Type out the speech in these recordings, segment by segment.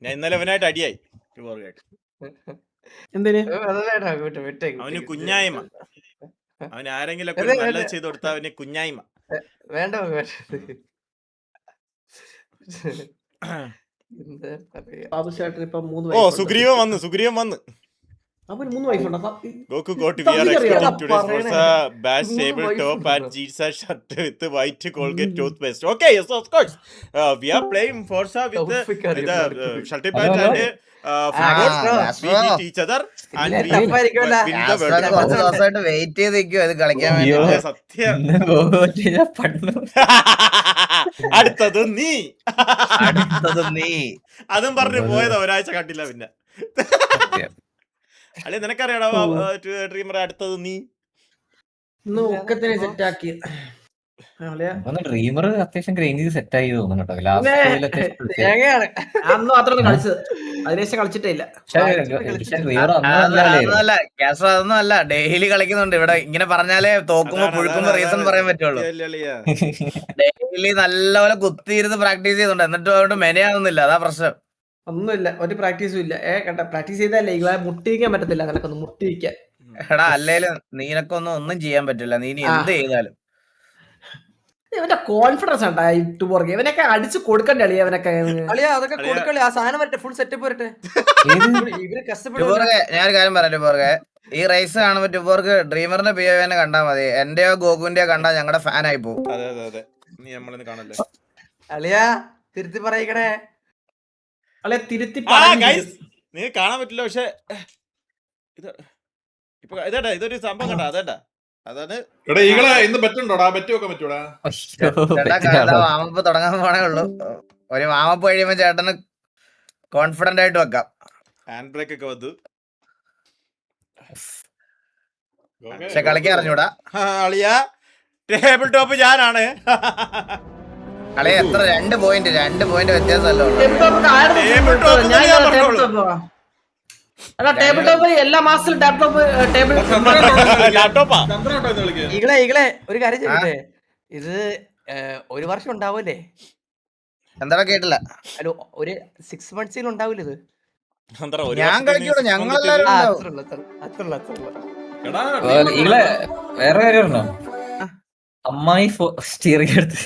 ഞാൻ ഇന്നലെ അവനായിട്ട് അടിയായി എന്തിന് അവന് കുഞ്ഞായ്മ. അവന് ആരെങ്കിലും ഒക്കെ നല്ലത് ചെയ്ത് കൊടുത്താൽ അവന് കുഞ്ഞായ്മ വേണ്ട. ബാബു ചേട്ടൻ ഇപ്പൊ 3 ഓ സുഗ്രീവൻ വന്ന് അവന് 3 വൈഫുണ്ടോ? Goku got we are expecting today's Forza badge table top and jeans and shirt with white Colgate toothpaste. Okay, yes, of course. We are playing Forza with the shirt badge and football. We beat each other and we win the World Cup. Wait ചെയ്ത് നിൽക്കും അത് കളിക്കാൻ വേണ്ടി. സത്യം. അടുത്തത് നീ അതും പറഞ്ഞു പോയത് ഒരാഴ്ച കണ്ടില്ല പിന്നെ. അല്ലെ നിനക്കറിയാടാ ഡ്രീമർ അടുത്തത് നീ ഒക്കത്തിനെ സെറ്റാക്കി. ഡ്രീമർ അത്യാവശ്യം ഗ്രൈൻഡ് ചെയ്ത് സെറ്റ് ആയി തോന്നുന്നു കേട്ടോ. അന്ന് മാത്രമേ കളിച്ചത്, അതിനുശേഷം കളിച്ചിട്ടേ ഇല്ല. അതൊന്നും അല്ല, ഡെയിലി കളിക്കുന്നുണ്ട് ഇവിടെ. ഇങ്ങനെ പറഞ്ഞാലേ തോക്കുമ്പോ പുഴുക്കുമ്പോ റീസൺ പറയാൻ പറ്റുള്ളൂ. ഡെയിലി നല്ലപോലെ കുത്തിയിരുന്ന് പ്രാക്ടീസ് ചെയ്യുന്നുണ്ട്, എന്നിട്ട് അതുകൊണ്ട് മെനയാവുന്നില്ല. അതാ പ്രശ്നം. ഒന്നുമില്ല, ഒരു പ്രാക്ടീസും ഇല്ല. കേട്ടാ, പ്രാക്ടീസ് ചെയ്താലേ ഇങ്ങളെ മുട്ടിക്കാൻ പറ്റത്തില്ല. നിനക്കൊന്ന് മുട്ടിക്കാൻ എടാ, അല്ലേലും ഒന്നും ചെയ്യാൻ പറ്റില്ല. നീ എന്ത് ചെയ്താലും ഇവന്റെ കോൺഫിഡൻസ് ഉണ്ടാ യൂട്യൂബർക്ക്. ഇവനൊക്കെ അടിച്ചു കൊടുക്കണ്ടേ അളിയ? അവനൊക്കെ അതൊക്കെ കൊടുക്കളി. ആ സാധനം വരട്ടെ, ഫുൾ സെറ്റപ്പ് വരട്ടെ. ഇവര് കഷ്ടപ്പെടും. ഞാനൊരു കാര്യം പറയാം ടുബോർക്കെ, ഈ റേസ് കാണുമ്പോ ടുബോർക്ക് ഡ്രീമറിന്റെ ബിഹേവിയറിനെ കണ്ടാ മതി. എന്റെയോ ഗോകുന്റെയോ കണ്ടാ ഞങ്ങളുടെ ഫാൻ ആയി പോകും. അളിയാ തിരുത്തി പറയിക്കണേ. അല്ലെ തിരുത്തി നീ കാണാൻ പറ്റില്ല. പക്ഷെ ഇതേട്ടാ ഇതൊരു സംഭവം കണ്ടാ. അതേട്ടാ അതാണ് വാമപ്പ് തുടങ്ങാൻ പോണേ ഉള്ളൂ. ഒരു വാമപ്പ് കഴിയുമ്പോ ചേട്ടന് കോൺഫിഡന്റ് ആയിട്ട് വെക്കാം. ഹാൻഡ് ബ്രേക്ക് ഒക്കെ വന്നു. പക്ഷെ കളിക്കാൻ അറിഞ്ഞൂടാ. അളിയാ ടേബിൾ ടോപ്പ് ഞാനാണ്. അളിയ എത്ര 2 പോയിന്റ് വ്യത്യാസമല്ലോ. ടേബിൾ ടോപ്പ് എല്ലാ മാസത്തിലും ഈകളെ ഒരു കാര്യം ചെയ്യട്ടെ, ഇത് 1 വർഷം ഉണ്ടാവൂലേ? എന്താ കേട്ടില്ല. അല്ല, ഒരു 6 months ഉണ്ടാവൂല ഇത്. ഞാൻ കളിക്കൂടെ, ഞങ്ങളെല്ലാരും വേറെ കാര്യമാണോ? അമ്മായി സ്റ്റിയറിംഗ് എടുത്ത്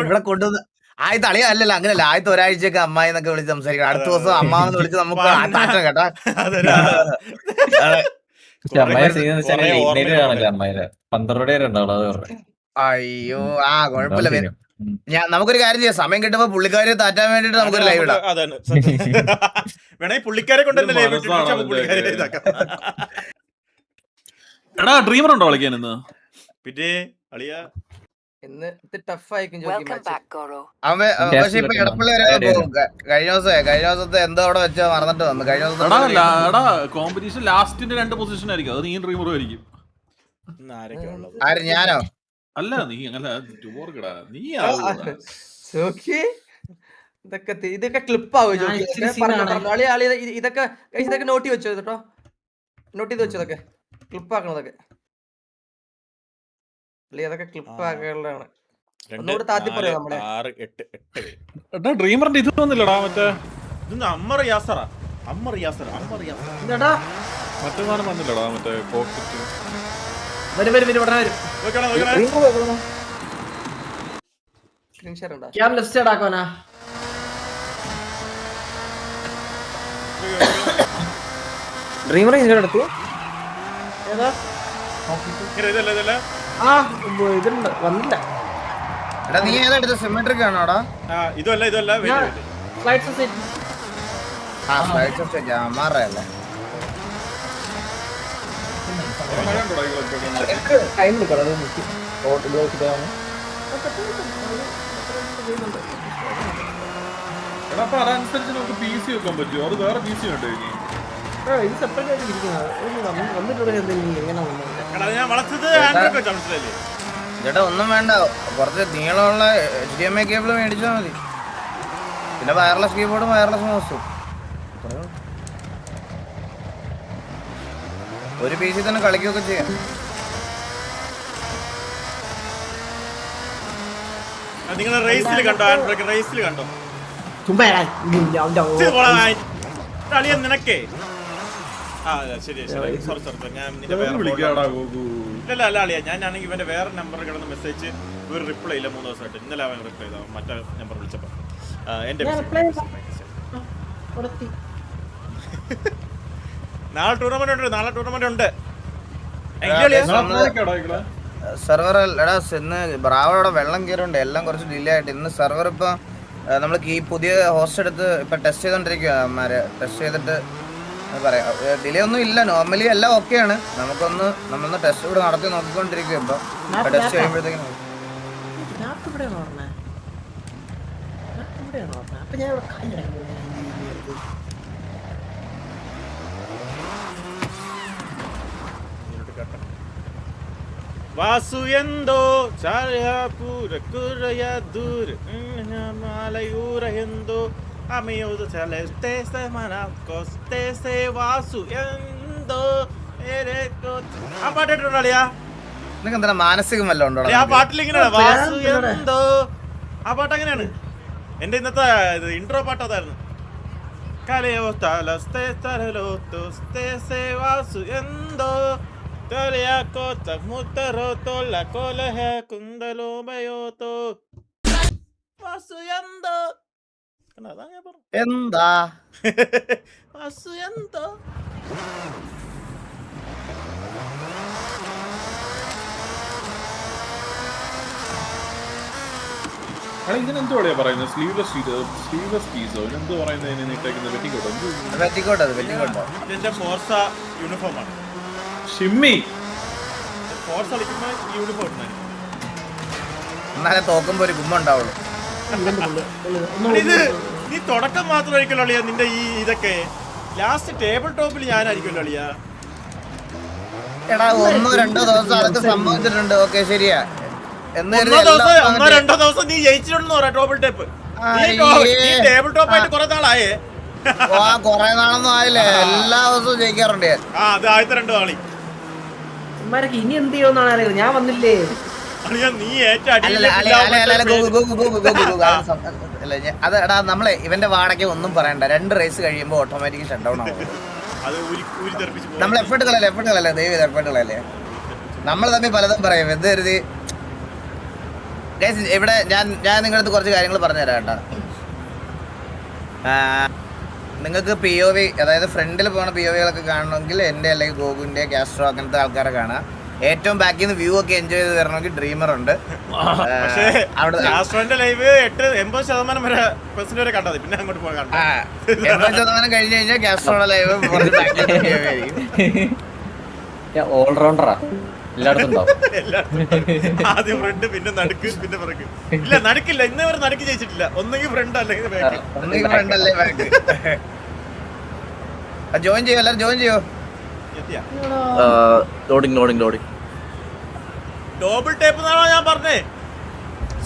ഇവിടെ കൊണ്ടുവന്ന് ആദ്യത്തെ അളിയ അല്ലല്ലോ, അങ്ങനല്ല. ആദ്യത്തെ ഒരാഴ്ചയൊക്കെ അമ്മായി എന്നൊക്കെ വിളിച്ച് സംസാരിക്കണം. അടുത്ത ദിവസം അമ്മാന്ന് വിളിച്ച് നമുക്ക് താറ്റം കേട്ടാ. അമ്മായിരെ 12 ഉണ്ടാവുള്ളൂ. അത് അയ്യോ കുഴപ്പമില്ല. നമുക്കൊരു കാര്യം ചെയ്യാം, സമയം കിട്ടുമ്പോ പുള്ളിക്കാരെ താറ്റാൻ വേണ്ടിട്ട് നമുക്കൊരു ലൈവ് ഇടാം. വേണമെങ്കിൽ പുള്ളിക്കാരെ കൊണ്ടുവന്നല്ലേ ഡ്രീമർ ഉണ്ടോ കളിക്കാൻ ഇന്ന്? പിന്നെ അളിയാ പക്ഷെ ഇപ്പൊ എടപ്പള്ളി വരെ പോകും. കഴിഞ്ഞ ദിവസത്തെ എന്തോ അവിടെ വെച്ചോ മറന്നിട്ട് വന്നു. കഴിഞ്ഞ ദിവസം കോമ്പറ്റീഷൻ ലാസ്റ്റിന്റെ 2 പൊസിഷൻ ആയിരിക്കും. അത് നീ ഡ്രീമറും ആയിരിക്കും. ആര്, ഞാനോ? അല്ല, നീ അങ്ങനെ നീ ഇതൊക്കെ ക്ലിപ്പാവും. ഇതൊക്കെ നോട്ട് വെച്ചോ കേട്ടോ, നോട്ട് ചെയ്ത് വെച്ചോ. ഇതൊക്കെ ക്ലിപ്പ് ആക്കണതൊക്കെ അതൊക്കെ ക്ലിപ്പ് ആക്കാനുള്ളതാണ്. ഒന്നുകൂടെ താത്തി പറയാം. നമ്മളെ ഡ്രീമറിന്റെ ഇത് വന്നില്ലടാ, മറ്റേ മറ്റേ സാധനം വന്നില്ലടാ, മറ്റേ പോക്കറ്റ്. ഡ്രീമർ എടുത്തു. ഇതുണ്ട്, വന്നില്ല. എടാ നീ ഏതാ എടുത്ത? സിമെട്രിക് ആണോടാ? ഇതല്ല ഫ്ലൈറ്റ് സൊസൈറ്റി അമ്മാറല്ലേ? അതനുസരിച്ച് നമുക്ക് PC വെക്കാൻ പറ്റുമോ? അത് വേറെ PC ഉണ്ട്. ചേട്ടാ ഒന്നും വേണ്ട, കുറച്ച് നീളമുള്ള HDMI കേബിൾ മേടിച്ചാൽ മതി. പിന്നെ വയർലെസ് കീബോർഡും വയർലെസ് മൗസും. ഒരു PC തന്നെ കളിക്കുകയൊക്കെ ചെയ്യാം. നിങ്ങൾ റേസിൽ കണ്ടോ? റേസിൽ കണ്ടോ? ചുമ്മാ അളിയ നിനക്കേ ശരി സോറി ഞാൻ നിന്റെ വേറെ ഇല്ല അളിയ ഞാനാണെങ്കിൽ ഇവന്റെ വേറെ നമ്പർ കിടന്ന് മെസ്സേജ് ഒരു റിപ്ലൈ ഇല്ല 3 ദിവസമായിട്ട്. ഇന്നലെ അവൻ റിപ്ലൈ ചെയ്താൽ മറ്റേ നമ്പർ വിളിച്ചപ്പോ എന്റെ നാളെ ടൂർണമെന്റ് ഉണ്ട് സെർവർ എടാ ഇന്ന് ബ്രാവോടെ വെള്ളം കയറുണ്ട്, എല്ലാം കുറച്ച് ഡിലേ ആയിട്ട്. ഇന്ന് സെർവർ ഇപ്പൊ നമ്മൾ ഈ പുതിയ ഹോസ്റ്റ് എടുത്ത് ഇപ്പൊ ടെസ്റ്റ് ചെയ്തോണ്ടിരിക്കുക. ടെസ്റ്റ് ചെയ്തിട്ട് പറയാം, ഡിലേ ഒന്നും ഇല്ല, നോർമലി എല്ലാം ഓക്കെയാണ്. നമ്മളൊന്ന് ടെസ്റ്റ് ഇവിടെ നടത്തി നോക്കിക്കൊണ്ടിരിക്കുക. ഇപ്പൊ ടെസ്റ്റ് കഴിയുമ്പോഴത്തേക്കും വാസു എന്തോ മാലയൂര എന്തോ വാസു എന്തോ ആ പാട്ടിട്ടുണ്ടോളിയാ? നിനക്ക് എന്താ മാനസികം വല്ലതും ഉണ്ടോ? ആ പാട്ടിൽ ഇങ്ങനെയാണ് വാസു എന്തോ. ആ പാട്ട് അങ്ങനെയാണ്. എന്റെ ഇന്നത്തെ ഇൻട്രോ പാട്ട് അതായിരുന്നു. വാസു എന്തോ എന്താ വാസു എന്തോ. ഇതിനെന്തോ പറയുന്നത്? സ്ലീവ്ലെസ് ടീസോ ഇതിനെന്തോ പറയുന്നത്? ഇതിന്റെ ഫോർസ യൂണിഫോം ആണ്. ഷിമ്മി ഫോർസ് കളിക്കുമ്പോ യൂണിഫോം എന്നാലേ തോക്കുമ്പോ ഒരു ഗുമ്മ ഉണ്ടാവുള്ളൂ. ഇത് നീ തുടക്കം മാത്രമായിരിക്കുമല്ലോ അളിയാ നിന്റെ ഈ ഇതൊക്കെ. ലാസ്റ്റ് ടേബിൾ ടോപ്പിൽ ഞാനായിരിക്കുമല്ലോ അളിയാ. എടാ 1-2 ദിവസം അതൊക്കെ സംഭവിച്ചിട്ടുണ്ട്. ഓക്കെ ശരിയാ. ഒന്നോ രണ്ടോ ദിവസം നീ ജയിച്ചിട്ടുണ്ടെന്ന് പറയാം ടേബിൾ ടോപ്പ്. ടേബിൾ ടോപ്പ് ആയിട്ട് കുറെ നാളായേ. കൊറേ നാളൊന്നും ആയില്ലേ, എല്ലാ ദിവസവും ജയിക്കാറുണ്ട്. അത് ആദ്യത്തെ 2 നാളി ഇനി എന്ത് ചെയ്യുമെന്നാണ് ഞാൻ വന്നില്ലേ. നീ അത് എടാ നമ്മളെ ഇവന്റെ വാടക ഒന്നും പറയണ്ട. 2 റേസ് കഴിയുമ്പോ ഓട്ടോമാറ്റിക് ഷട്ട് ഡൗൺ ആവും. നമ്മൾ എഫേർട്ട് കളയല്ലേ ദൈവം, എഫേർട്ട് കളയല്ലേ. നമ്മൾ തമ്മിൽ പലതും പറയും. എന്ത് കരുതി ഇവിടെ ഞാൻ നിങ്ങളുടെ അടുത്ത് കുറച്ച് കാര്യങ്ങൾ പറഞ്ഞുതരാം കേട്ടോ. നിങ്ങൾക്ക് POV, അതായത് ഫ്രണ്ടിൽ പോകുന്ന POVകളൊക്കെ കാണണമെങ്കിൽ എൻ്റെ അല്ലെങ്കിൽ ഗോകുവിൻ്റെ കാസ്ട്രോ അങ്ങനത്തെ ആൾക്കാരെ കാണാം. ഏറ്റവും ബാക്കിൽ നിന്ന് വ്യൂ ഒക്കെ എൻജോയ് ചെയ്ത് വരണമെങ്കിൽ ഡ്രീമർ ഉണ്ട്. അവിടെ ലൈവ് 80% വരെ കണ്ടത്. പിന്നെ അങ്ങോട്ട് പോകാം. 80% കഴിഞ്ഞ് കഴിഞ്ഞാൽ കാസ്ട്രോയുടെ ലൈവ് ഓൾറൗണ്ടറാ, എല്ലായിടത്തും ഉണ്ടാവും. ആദ്യം ഫ്രണ്ട്, പിന്നെ നടുക്ക്, പിന്നെ പിറകു. ഇല്ല നടുക്കില്ല, ഇന്നേ വരെ നടുക്ക് ജയിച്ചിട്ടില്ല. ഒന്നെങ്കിൽ ഫ്രണ്ട് അല്ലെങ്കിൽ ഫ്രണ്ട് അല്ലേ ബാക്ക്. ജോയിൻ ചെയ്യോ, എല്ലാവരും ജോയിൻ ചെയ്യോ. ലോഡിങ് ഡബിൾ ടേപ്പ് എന്നാണോ ഞാൻ പറഞ്ഞേ?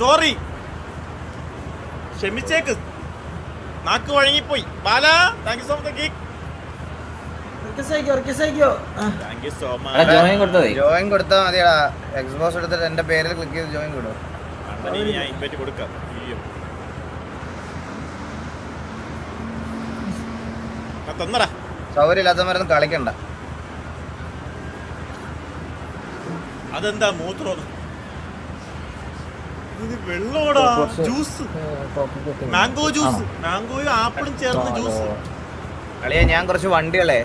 സോറി, ക്ഷമിച്ചേക്ക്, നാക്ക് വഴങ്ങിപ്പോയി. Bala thank you so much. Join കൊടുത്താൽ മതിയാ. എക്സ്ബോസ് എടുത്തിട്ട് എന്റെ പേരിൽ ക്ലിക്ക് ചെയ്ത് ജോയിൻ കൊടുക്കും. സൗകര്യമില്ലാത്തവരൊന്നും കളിക്കണ്ട. അതെന്താ മൂത്രം? വെള്ളോടാ, ജ്യൂസ്, മാംഗോ ജ്യൂസ്, മാംഗോയും ആപ്പിളും ചേർന്ന ജ്യൂസ്. കളിയാ ഞാൻ കുറച്ച് വണ്ടികളെ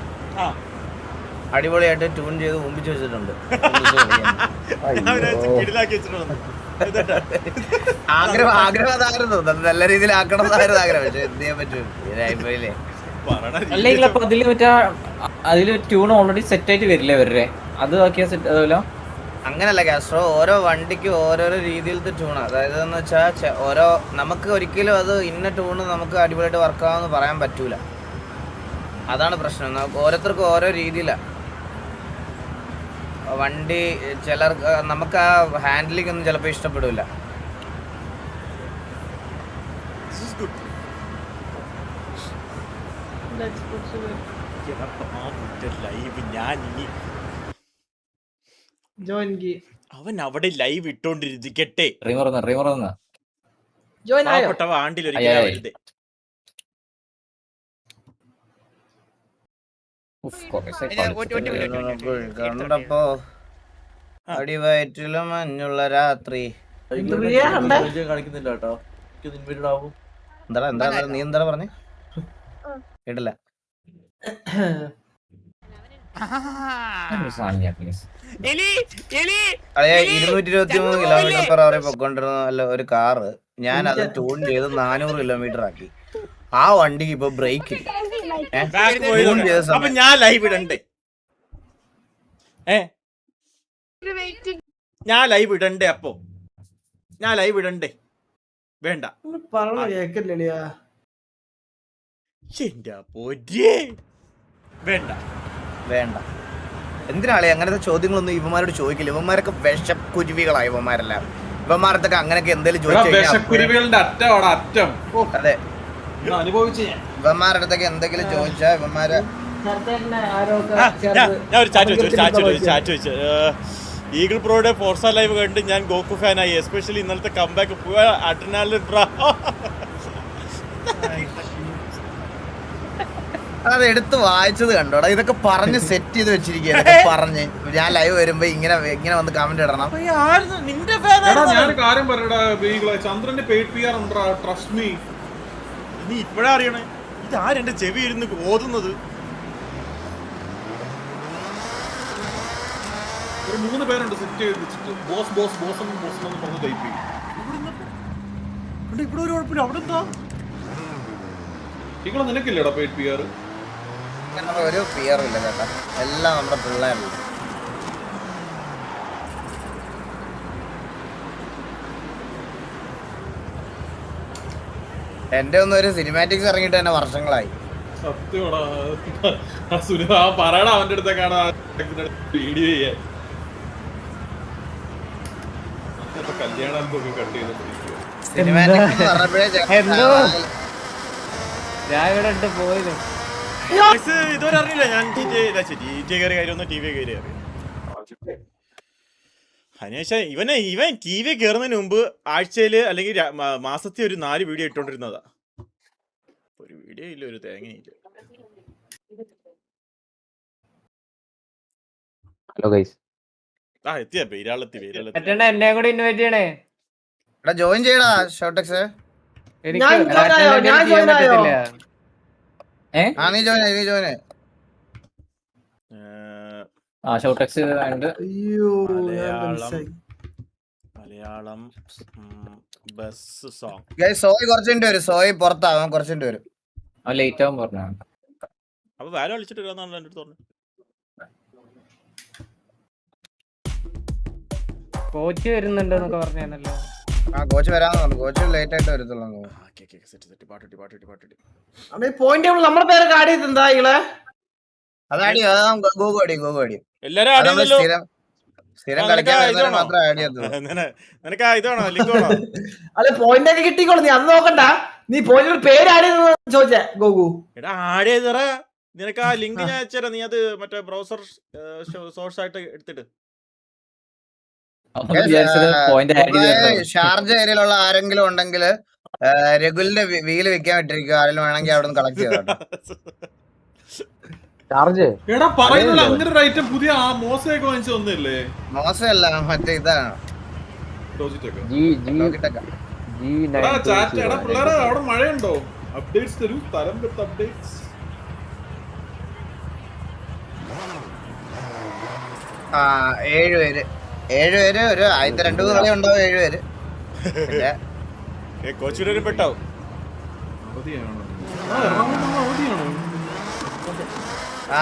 അടിപൊളിയായിട്ട് ട്യൂൺ ചെയ്ത് മുമ്പിച്ച് വെച്ചിട്ടുണ്ട്. ആഗ്രഹം അതായിരുന്നു, നല്ല രീതിയിൽ ആക്കണമെന്നായിരുന്നു ആഗ്രഹം. പക്ഷെ എന്ത് ചെയ്യാൻ പറ്റും, ഇതായിപ്പോയില്ലേ. അതില് ട്യൂൺ ഓൾറെഡി സെറ്റ് ആയിട്ട് വരില്ലേ അവരുടെ? അത് ആക്കിയാ സെറ്റ് അതുപോലെ അങ്ങനല്ല കാസ്ട്രോ, ഓരോ വണ്ടിക്കും ഓരോരോ രീതിയിലത്തെ ട്യൂണ്. അതായത് എന്ന് വെച്ചാൽ ഓരോ നമുക്ക് ഒരിക്കലും അത് ഇന്ന ട്യൂണ് നമുക്ക് അടിപൊളിയായിട്ട് വർക്കാവെന്ന് പറയാൻ പറ്റൂല. അതാണ് പ്രശ്നം. ഓരോരുത്തർക്കും ഓരോ രീതിയിലാണ് വണ്ടി. ചിലർക്ക് നമുക്ക് ആ ഹാൻഡിലിംഗ് ഒന്നും ചിലപ്പോൾ ഇഷ്ടപ്പെടില്ല. അവൻ അവിടെ ലൈവ് ഇട്ടോണ്ടിരിക്കട്ടെ. ജോയിൻ ആയോ പാവപ്പെട്ടവ ആണ്ടിലൊരിക്കലാ വരുന്നേ. കണ്ടപ്പോ അടിവയറ്റിലും മഞ്ഞുള്ള രാത്രി. കളിക്കുന്നില്ല കേട്ടോ. എന്താ നീ എന്താ പറഞ്ഞേ? കേട്ടില്ല. 223 km/h പൊക്കൊണ്ടിരുന്ന ഒരു കാറ് ഞാൻ അത് ട്യൂൺ ചെയ്ത് 400 km ആക്കി. ആ വണ്ടിക്ക് ഇപ്പൊ ബ്രേക്ക് ഇല്ല. അപ്പൊ ഞാൻ ലൈവ് ഇടണ്ടേ? ഞാൻ ലൈവ് ഇടണ്ടേ? അപ്പൊ ഞാൻ ലൈവ് ഇടണ്ടേ? വേണ്ട വേണ്ട വേണ്ട. എന്തിനാളെ അങ്ങനത്തെ ചോദ്യങ്ങളൊന്നും ഇവന്മാരോട് ചോദിക്കില്ല. ഇവന്മാരൊക്കെ വിഷക്കുരുവികളാണ് ഇവന്മാരെല്ലാം. ഇവന്മാരത്തൊക്കെ അങ്ങനെയൊക്കെ എന്തെങ്കിലും അതെ ഇവന്മാരുടെ അടുത്തൊക്കെ എന്തെങ്കിലും ചോദിച്ചാ ഇവന്മാര് ഞാൻ ഒരു ചാറ്റ് വെച്ചു. ഈഗിൾ പ്രോയുടെ ഫോർസ ലൈവ് കണ്ട് ഞാൻ ഗോക്കു ഫാനായി. എസ്പെഷ്യലി ഇന്നലത്തെ കംബാക്ക് അഡ്രിനാലിൻ അത് എടുത്ത് വായിച്ചത് കണ്ടോടാ. ഇതൊക്കെ പറഞ്ഞ് സെറ്റ് ചെയ്ത് വെച്ചിരിക്കുക. പറഞ്ഞ് ഞാൻ ലൈവ് വരുമ്പോ ഇങ്ങനെ വന്ന് കമന്റ് ഇടണം. ഞാൻ കാര്യം പറയടാ, ചന്ദ്രന്റെ പെയ്ഡ് PR ഉണ്ടോ? Trust me. നീ ഇപ്പഴാ അറിയണേ? ഇതാരെന്റെ ചെവി ഇരുന്ന് ഓതുന്നത്? ഒരു 3 പേരുണ്ട് സെറ്റ് ചെയ്ത് വെച്ചിട്ട് ബോസ് എന്ന് പറഞ്ഞ് ടൈപ്പ് ചെയ്യും. ഇവിടെ ഒരു കുഴപ്പമില്ല. അവിടെ എന്താ ഇവിടെ നിനക്കില്ലടാ പെയ്ഡ് PR? ഒരു പിയറും ഇല്ല ചേട്ടാ. എല്ലാം നമ്മുടെ പിള്ളേരുണ്ട്. എന്റെ ഒന്നും ഒരു സിനിമാറ്റിക്സ് ഇറങ്ങിയിട്ട് തന്നെ വർഷങ്ങളായി. സത്യമാടാ. പറയണ അവന്റെ അടുത്തേക്കാണ് വീഡിയോ ചെയ്യാൻ. കല്യാണം കട്ട് ചെയ്തിട്ടിരിക്കുക. സിനിമാറ്റിക്സ് പറഞ്ഞപ്പോഴേ ഇതുവരെ അറിയില്ല. ഞാൻ കയറി കാര്യമൊന്നും TV കയറി അറിയാം. അനേഷ ഇവൻ TV കയറുന്നതിന് മുമ്പ് ആഴ്ചയില് അല്ലെങ്കിൽ മാസത്തിൽ ഒരു 4 വീഡിയോ ഇട്ടോണ്ടിരുന്നതാ. ഒരു വീഡിയോ ഇല്ല, ഒരു തേങ്ങയില്ല. Hello guys. എത്തിയാ പേരാളെത്തി. എന്നെ കൂടി ഇൻവൈറ്റ് ചെയ്യണേ. ജോയിൻ ചെയ്യടാ ഷോട്ടെക്സ്. നീ join Malayalam bus song. Soy കുറച്ചിട്ട് വരും. സോയ് പുറത്താവാൻ കുറച്ചിട്ട് വരും. ലേറ്റ് ആവും പറഞ്ഞ. അപ്പൊ വാല കളിച്ചിട്ട് വരാന്നാണ് എന്റെ അടുത്ത് പറഞ്ഞത്. കോച്ച് വരുന്നുണ്ടെന്നൊക്കെ പറഞ്ഞല്ലോ. കോച്ച് വരാന്ന് പറഞ്ഞു. കോച്ച് ലേറ്റ് ആയിട്ട് വരത്തുള്ളൂ. പോയിന്റ് നമ്മുടെ പേര് കാർഡ് ചെയ്തെന്താ ഇളെ? അതാടി ഗോഗു അടി. എല്ലാരും സ്ഥിരം കളിക്കാൻ മാത്രമേ ആഡ് ചെയ്യത്തുള്ളൂ. അല്ലെ പോയിന്റ് ഒക്കെ കിട്ടിക്കോളൂ. നീ അത് നോക്കണ്ട. നീ പോയിന്റ് പേര് ആഡ് ചെയ്തെന്ന് ചോദിച്ചേ ഗോഗു. എടാ ആഡ് ചെയ്തറ. നിനക്ക് ആ ലിങ്ക് ഞാൻ അയച്ചുതരാം. നീ അത് മറ്റേ ബ്രൗസർ സോഴ്സ് ആയിട്ട് എടുത്തിട്ട്. ഷാർജ ഏരിയയിലുള്ള ആരെങ്കിലും ഉണ്ടെങ്കിൽ രഘുലിന്റെ വീല് വെക്കാൻ വിട്ടിരിക്കുക. ആരെങ്കിലും വേണമെങ്കിൽ അവിടെ നിന്ന് കളക്ട് ചെയ്തോട്ടെ. എടാ പറയുന്നില്ല അങ്ങനെ ഒരു ഐറ്റം പുതിയ മോസയൊക്കെ വാങ്ങിച്ചു വന്നില്ലേ? മോശമല്ല, മറ്റേ ഇതാണ് പിള്ളേരെ. അവിടെ മഴയുണ്ടോ? അപ്ഡേറ്റ്സ് തരൂ. തരം പെട്ട അപ്ഡേറ്റ്സ്. ആ 7 പേര് ഒരു ആദ്യത്തെ 2 കളി ഉണ്ടാവും. 7 പേര്. കോച്ചിലും പെട്ടാവും.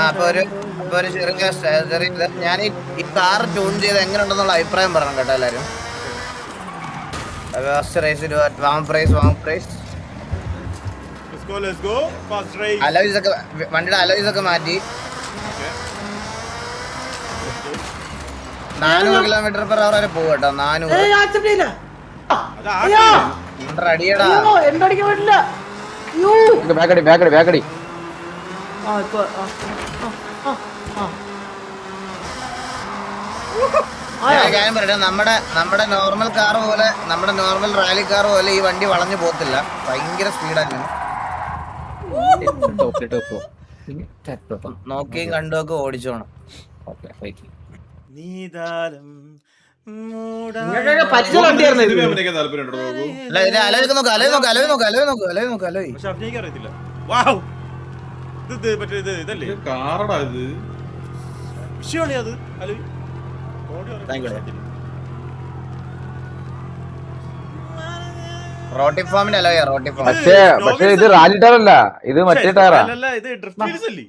അപ്പൊ ഒരു ചെറിയ ഞാൻ ഈ കാർ ട്യൂൺ ചെയ്ത് എങ്ങനെ ഉണ്ടെന്നുള്ള അഭിപ്രായം പറയണം കേട്ടോ എല്ലാരും. വണ്ടിയുടെ അലോയ്സ് ഒക്കെ മാറ്റി 400 km/h വരെ പോകും കേട്ടോ. 400 അടിയടാ. എന്തടിക്കാൻ പറ്റില്ല. ബാക്കടി. ഞാൻ പറയട്ടെ, നമ്മുടെ നോർമൽ കാർ പോലെ, നമ്മുടെ നോർമൽ റാലി കാർ പോലെ ഈ വണ്ടി വളഞ്ഞു പോകത്തില്ല. ഭയങ്കര സ്പീഡാണ്. നോക്കിയും കണ്ടുമൊക്കെ ഓടിച്ചോണം. നീതാലം പരിചയ വണ്ടിയായിരുന്നു ഇത്. സിനിമ താല്പര്യമുണ്ടോ നോക്കൂ? അല്ല ഇത് അലവ് നോക്ക്, അലവ് നോക്ക്, അലവ് നോക്ക്, അലവ് നോക്ക്, അലവ് നോക്ക്, അലവ്. പക്ഷെ അഭിനയിക്കാൻ അറിയത്തില്ല. വാവ്, ഇത് മറ്റേ ഇതല്ലേ ഇത് കാറടാ ഇത്. വിഷയമാണ് അത്. അലവി റോട്ടിഫോമിന്റെ അലവയാ, റോട്ടിഫോം. പക്ഷേ ഇത് റാലി ടയർ അല്ല, ഇത് മറ്റേ ടയറാ. അല്ല, ഇത് ഡ്രിഫ്റ്റ് വീൽസ് അല്ലേ?